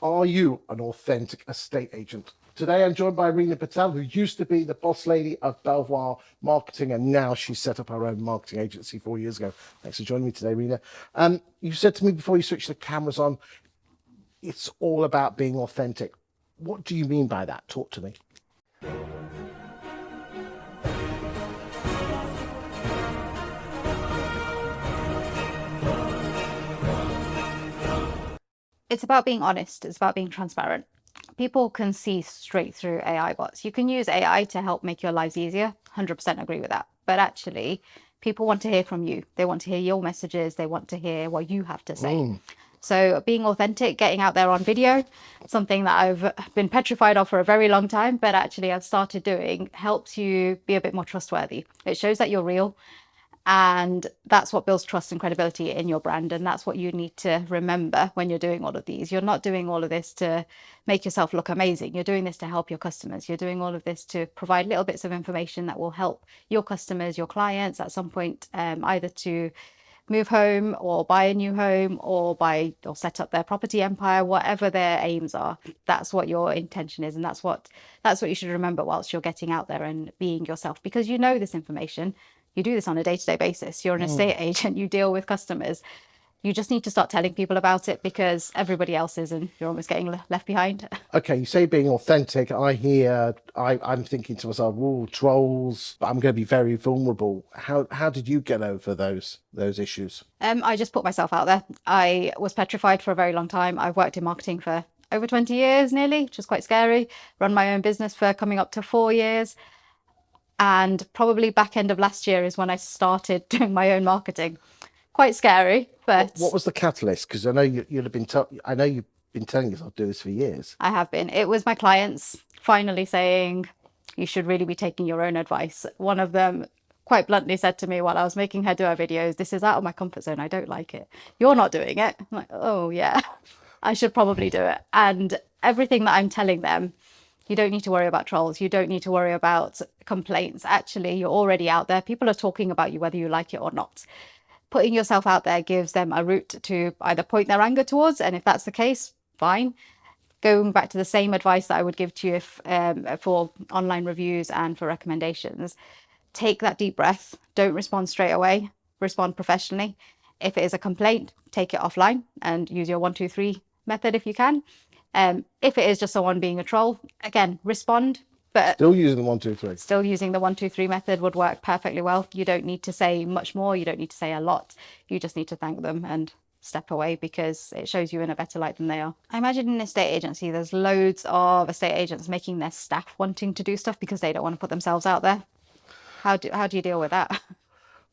Are you an authentic estate agent? Today I'm joined by Reena Patel, who used to be the boss lady of Belvoir Marketing, and now she's set up her own marketing agency 4 years ago. Thanks for joining me today, Reena. You said to me before you switched the cameras on, it's all about being authentic. What do you mean by that? Talk to me. It's about being honest. It's about being transparent. People can see straight through AI bots. You can use AI to help make your lives easier. 100% agree with that. But actually, people want to hear from you. They want to hear your messages. They want to hear what you have to say. So being authentic, getting out there on video, something that I've been petrified of for a very long time, but actually I've started doing, helps you be a bit more trustworthy. It shows that you're real. And that's what builds trust and credibility in your brand. And that's what you need to remember when you're doing all of these. You're not doing all of this to make yourself look amazing. You're doing this to help your customers. You're doing all of this to provide little bits of information that will help your customers, your clients at some point, either to move home or buy a new home or set up their property empire, whatever their aims are. That's what your intention is. And that's what you should remember whilst you're getting out there and being yourself, because you know this information. You do this on a day-to-day basis. You're an estate agent, you deal with customers. You just need to start telling people about it because everybody else is, and you're almost getting left behind. Okay, you say being authentic. I'm thinking to myself, oh, trolls, but I'm going to be very vulnerable. How did you get over those issues? I just put myself out there. I was petrified for a very long time. I've worked in marketing for over 20 years nearly, which is quite scary. Run my own business for coming up to 4 years. And probably back end of last year is when I started doing my own marketing. Quite scary, but What was the catalyst? Because I know you'd have been. I know you've been telling yourself to do this for years. I have been. It was my clients finally saying, "You should really be taking your own advice." One of them quite bluntly said to me while I was making her do her videos, "This is out of my comfort zone. I don't like it. You're not doing it." I'm like, "Oh yeah, I should probably do it." And everything that I'm telling them, you don't need to worry about trolls. You don't need to worry about complaints. Actually, you're already out there. People are talking about you whether you like it or not. Putting yourself out there gives them a route to either point their anger towards, and if that's the case, fine. Going back to the same advice that I would give to you for online reviews and for recommendations, take that deep breath. Don't respond straight away. Respond professionally. If it is a complaint, take it offline and use your 1, 2, 3 method if you can. If it is just someone being a troll, again, respond. But Still using the 1, 2, 3. Still using the 1, 2, 3 method would work perfectly well. You don't need to say much more. You don't need to say a lot. You just need to thank them and step away because it shows you in a better light than they are. I imagine in an estate agency, there's loads of estate agents making their staff wanting to do stuff because they don't want to put themselves out there. How do you deal with that?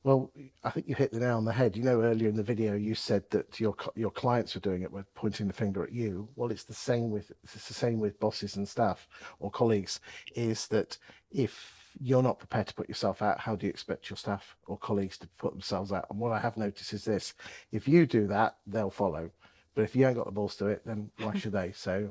Well, I think you hit the nail on the head. You know, earlier in the video, you said that your clients were doing it, were pointing the finger at you. Well, it's the same with bosses and staff or colleagues. Is that if you're not prepared to put yourself out, how do you expect your staff or colleagues to put themselves out? And what I have noticed is this: if you do that, they'll follow. But if you ain't got the balls to it, then why should they? So,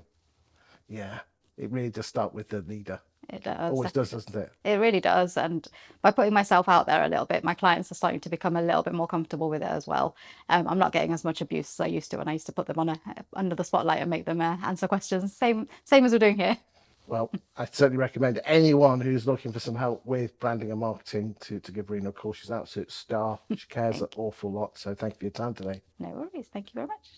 yeah, it really does start with the leader. It does. Always does, doesn't it? It really does. And by putting myself out there a little bit, my clients are starting to become a little bit more comfortable with it as well. I'm not getting as much abuse as I used to when I used to put them on under the spotlight and make them answer questions. Same as we're doing here. Well, I certainly recommend anyone who's looking for some help with branding and marketing to give Reena a call. She's an absolute star. She cares an awful lot. So thank you for your time today. No worries. Thank you very much.